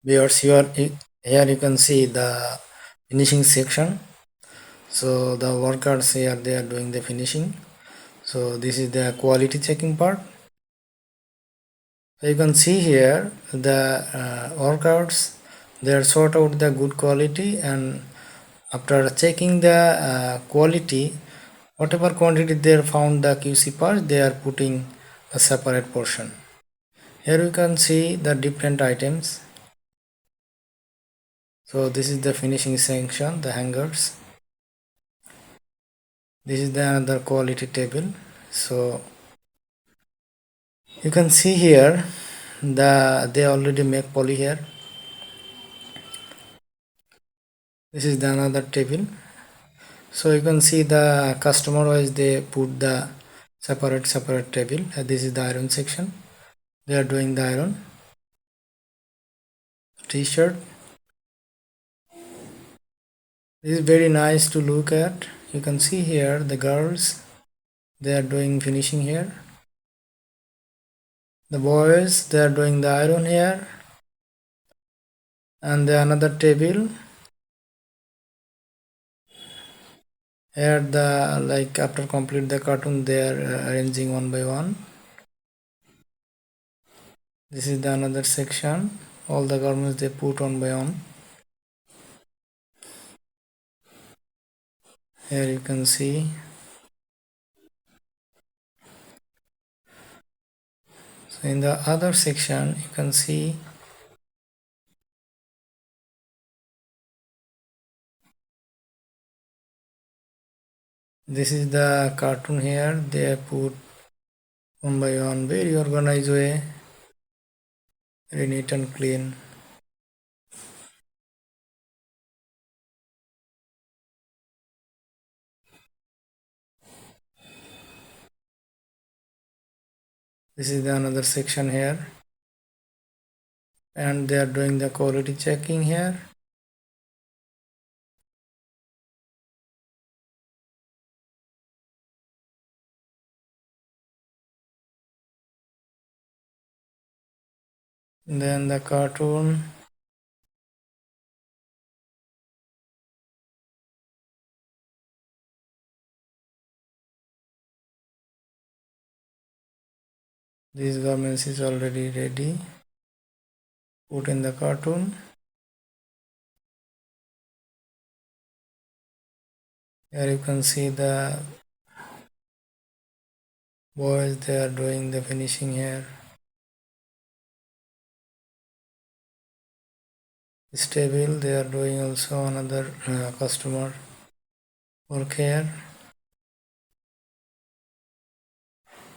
Viewers, here you can see the finishing section. So the workers here, they are doing the finishing. So this is the quality checking part. So you can see here the workers, they are sort out the good quality, and after checking the quality, whatever quantity they found the QC parts, they are putting a separate portion. Here you can see the different items. So this is the finishing section, the hangers. This is the another quality table. So you can see here they already make poly here. This is the another table. So you can see the customer wise, they put the separate table. This is the iron section. They are doing the iron. T-shirt. This is very nice to look at. You can see here the girls, they are doing finishing here. The boys, they are doing the iron here. And the another table. Here the, like, after complete the cartoon, they are arranging one by one. This is the another section. All the garments they put one by one. Here you can see. So in the other section, you can see this is the cartoon here. They put one by one, very organized way, very neat and clean. This is the another section here, and they are doing the quality checking here. Then the cartoon. These garments is already ready. Put in the cartoon. Here you can see the boys, they are doing the finishing here. This table, they are doing also another customer work here.